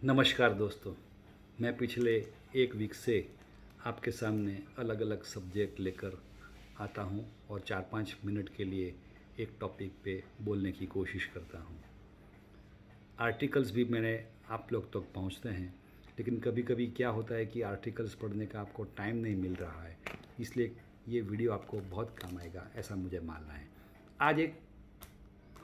नमस्कार दोस्तों। मैं पिछले एक वीक से आपके सामने अलग अलग सब्जेक्ट लेकर आता हूं और 4-5 मिनट के लिए एक टॉपिक पे बोलने की कोशिश करता हूं। आर्टिकल्स भी मैंने आप लोग तक पहुंचते हैं, लेकिन कभी कभी क्या होता है कि आर्टिकल्स पढ़ने का आपको टाइम नहीं मिल रहा है, इसलिए ये वीडियो आपको बहुत काम आएगा ऐसा मुझे मानना है। आज एक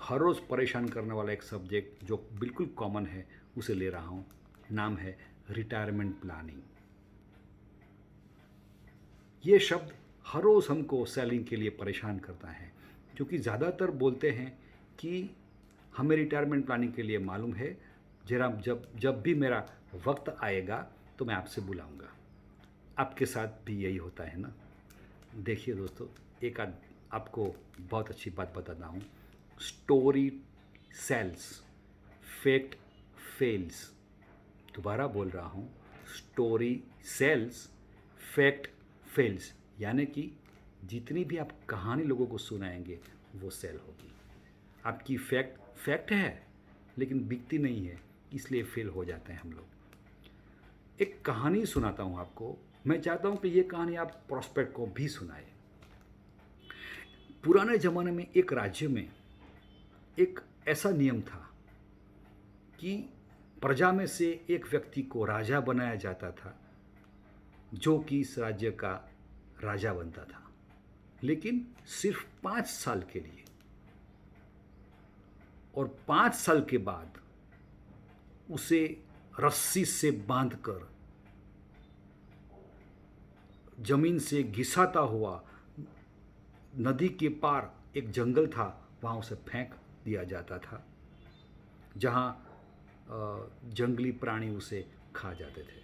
हर रोज़ परेशान करने वाला एक सब्जेक्ट जो बिल्कुल कॉमन है उसे ले रहा हूँ। नाम है रिटायरमेंट प्लानिंग। ये शब्द हर रोज़ हमको सेलिंग के लिए परेशान करता है, क्योंकि ज़्यादातर बोलते हैं कि हमें रिटायरमेंट प्लानिंग के लिए मालूम है, जरा जब जब भी मेरा वक्त आएगा तो मैं आपसे बुलाऊंगा। आपके साथ भी यही होता है ना। देखिए दोस्तों, एक आध आपको बहुत अच्छी बात बताता हूँ। Story sells, fact fails. दोबारा बोल रहा हूँ, स्टोरी सेल्स, फैक्ट फेल्स। यानी कि जितनी भी आप कहानी लोगों को सुनाएंगे वो सेल होगी। आपकी फैक्ट फैक्ट है लेकिन बिकती नहीं है, इसलिए फेल हो जाते हैं हम लोग। एक कहानी सुनाता हूँ आपको। मैं चाहता हूँ कि ये कहानी आप प्रोस्पेक्ट को भी सुनाए। पुराने ज़माने में एक राज्य में एक ऐसा नियम था कि प्रजा में से एक व्यक्ति को राजा बनाया जाता था, जो कि इस राज्य का राजा बनता था, लेकिन सिर्फ 5 साल के लिए। और 5 साल के बाद उसे रस्सी से बांधकर जमीन से घिसाता हुआ नदी के पार एक जंगल था, वहाँ उसे फेंक दिया जाता था, जहाँ जंगली प्राणी उसे खा जाते थे।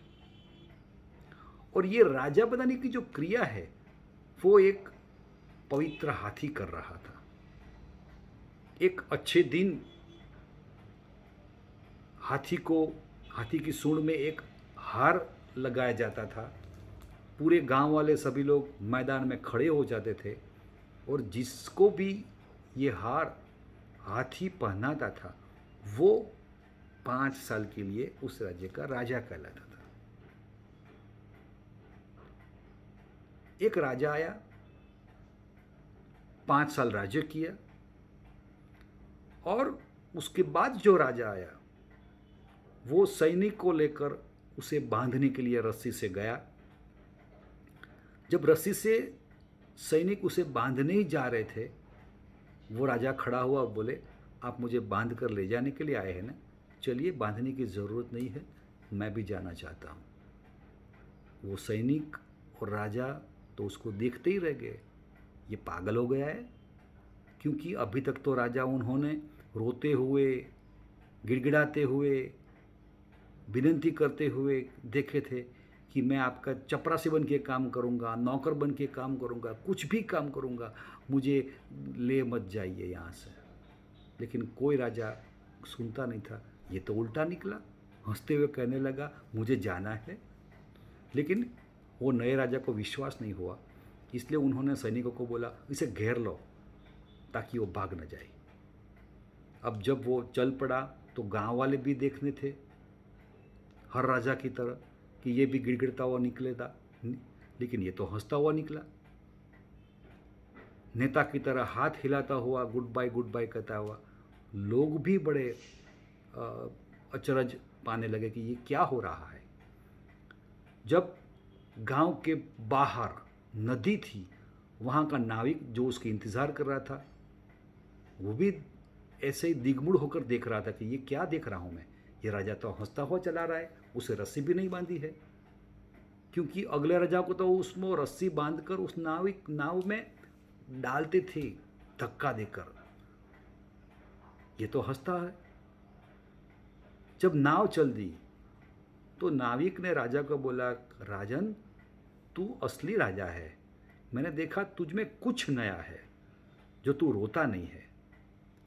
और ये राजा बनाने की जो क्रिया है वो एक पवित्र हाथी कर रहा था। एक अच्छे दिन हाथी की सूंड में एक हार लगाया जाता था। पूरे गांव वाले सभी लोग मैदान में खड़े हो जाते थे, और जिसको भी ये हार हाथी पहनाता था वो 5 साल के लिए उस राज्य का राजा कहलाता था। एक राजा आया, 5 साल राज्य किया, और उसके बाद जो राजा आया वो सैनिक को लेकर उसे बांधने के लिए रस्सी से गया। जब रस्सी से सैनिक उसे बांधने ही जा रहे थे, वो राजा खड़ा हुआ और बोले, आप मुझे बांध कर ले जाने के लिए आए हैं ना, चलिए, बांधने की ज़रूरत नहीं है, मैं भी जाना चाहता हूँ। वो सैनिक और राजा तो उसको देखते ही रह गए, ये पागल हो गया है। क्योंकि अभी तक तो राजा उन्होंने रोते हुए, गिड़गिड़ाते हुए, विनती करते हुए देखे थे कि मैं आपका चपरासी बन के काम करूँगा, नौकर बन के काम करूँगा, कुछ भी काम करूँगा, मुझे ले मत जाइए यहाँ से। लेकिन कोई राजा सुनता नहीं था। ये तो उल्टा निकला, हंसते हुए कहने लगा, मुझे जाना है। लेकिन वो नए राजा को विश्वास नहीं हुआ, इसलिए उन्होंने सैनिकों को बोला, इसे घेर लो ताकि वो भाग न जाए। अब जब वो चल पड़ा तो गांव वाले भी देखने थे, हर राजा की तरह, कि ये भी गिड़गिड़ता हुआ निकलेगा, लेकिन ये तो हंसता हुआ निकला। नेता की तरह हाथ हिलाता हुआ, गुड बाय कहता हुआ। लोग भी बड़े अचरज पाने लगे कि ये क्या हो रहा है। जब गांव के बाहर नदी थी, वहाँ का नाविक जो उसके इंतज़ार कर रहा था, वो भी ऐसे ही दिगमुड़ होकर देख रहा था कि ये क्या देख रहा हूँ मैं, ये राजा तो हंसता हुआ चला रहा है, उसे रस्सी भी नहीं बांधी है। क्योंकि अगले राजा को तो उसमें रस्सी बांधकर उस नाव में डालते थे धक्का देकर, ये तो हंसता है। जब नाव चल दी तो नाविक ने राजा को बोला, राजन, तू असली राजा है, मैंने देखा तुझ में कुछ नया है, जो तू रोता नहीं है।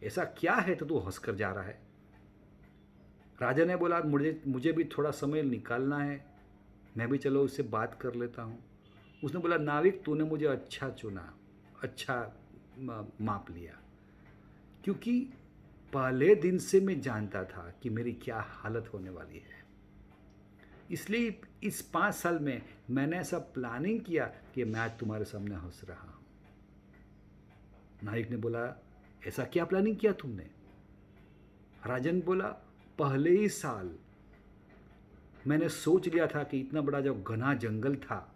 ऐसा क्या है तो तू हंसकर जा रहा है। राजा ने बोला, मुझे भी थोड़ा समय निकालना है, मैं भी चलो उससे बात कर लेता हूँ। उसने बोला, नाविक, तूने मुझे अच्छा चुना, अच्छा माप लिया, क्योंकि पहले दिन से मैं जानता था कि मेरी क्या हालत होने वाली है। इसलिए इस 5 साल में मैंने ऐसा प्लानिंग किया कि मैं आज तुम्हारे सामने हंस रहा हूँ। नायक ने बोला, ऐसा क्या प्लानिंग किया तुमने? राजा ने बोला, पहले ही साल मैंने सोच लिया था कि इतना बड़ा जो घना जंगल था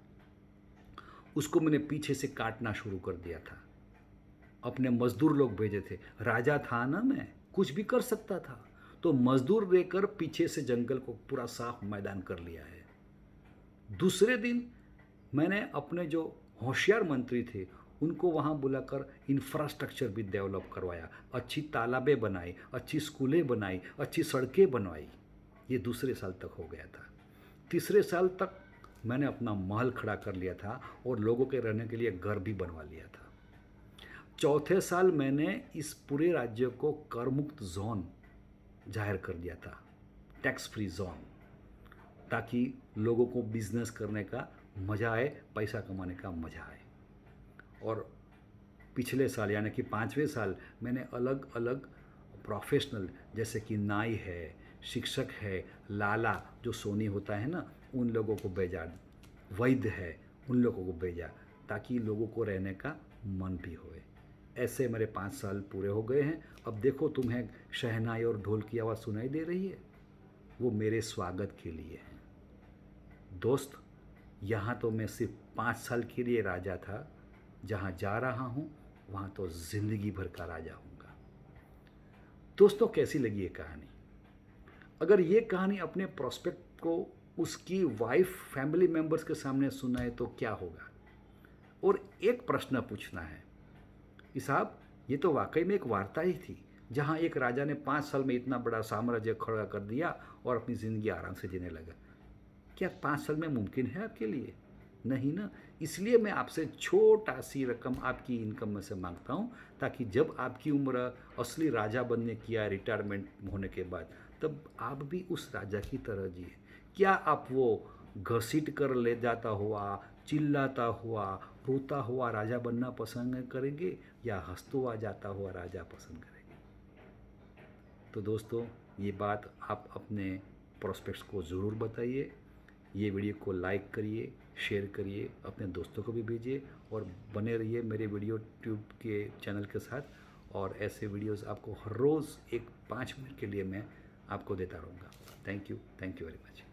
उसको मैंने पीछे से काटना शुरू कर दिया था। अपने मजदूर लोग भेजे थे, राजा था ना, मैं कुछ भी कर सकता था, तो मजदूर देकर पीछे से जंगल को पूरा साफ मैदान कर लिया है। दूसरे दिन मैंने अपने जो होशियार मंत्री थे उनको वहाँ बुलाकर इंफ्रास्ट्रक्चर भी डेवलप करवाया, अच्छी तालाबें बनाई, अच्छी स्कूलें बनाई, अच्छी सड़कें बनवाई। ये दूसरे साल तक हो गया था। तीसरे साल तक मैंने अपना महल खड़ा कर लिया था और लोगों के रहने के लिए घर भी बनवा लिया था। चौथे साल मैंने इस पूरे राज्य को कर मुक्त जोन जाहिर कर दिया था, टैक्स फ्री जोन, ताकि लोगों को बिजनेस करने का मज़ा आए, पैसा कमाने का मज़ा आए। और पिछले साल यानी कि 5वें साल मैंने अलग अलग प्रोफेशनल जैसे कि नाई है, शिक्षक है, लाला जो सोनी होता है ना, उन लोगों को भेजा, वैद्य है, उन लोगों को भेजा, ताकि लोगों को रहने का मन भी होए। ऐसे मेरे 5 साल पूरे हो गए हैं। अब देखो, तुम्हें शहनाई और ढोल की आवाज़ सुनाई दे रही है, वो मेरे स्वागत के लिए है। दोस्त, यहाँ तो मैं सिर्फ 5 साल के लिए राजा था, जहाँ जा रहा हूँ वहाँ तो ज़िंदगी भर का राजा हूँगा। दोस्तों, कैसी लगी ये कहानी? अगर ये कहानी अपने प्रोस्पेक्ट को उसकी वाइफ, फैमिली मेम्बर्स के सामने सुनाए तो क्या होगा? और एक प्रश्न पूछना है कि साहब, ये तो वाकई में एक वार्ता ही थी, जहाँ एक राजा ने 5 साल में इतना बड़ा साम्राज्य खड़ा कर दिया और अपनी ज़िंदगी आराम से जीने लगा। क्या 5 साल में मुमकिन है आपके लिए? नहीं ना। इसलिए मैं आपसे छोटा सी रकम आपकी इनकम में से मांगता हूँ, ताकि जब आपकी उम्र असली राजा बनने की या रिटायरमेंट होने के बाद, तब आप भी उस राजा की तरह जिए। क्या आप वो घसीट कर ले जाता हुआ, चिल्लाता हुआ, रोता हुआ राजा बनना पसंद करेंगे, या हंसता हुआ जाता हुआ राजा पसंद करेंगे? तो दोस्तों, ये बात आप अपने प्रोस्पेक्ट्स को ज़रूर बताइए। ये वीडियो को लाइक करिए, शेयर करिए, अपने दोस्तों को भी भेजिए, और बने रहिए मेरे वीडियो ट्यूब के चैनल के साथ। और ऐसे वीडियोस आपको हर रोज़ एक 5 मिनट के लिए मैं आपको देता रहूँगा। Thank you very much.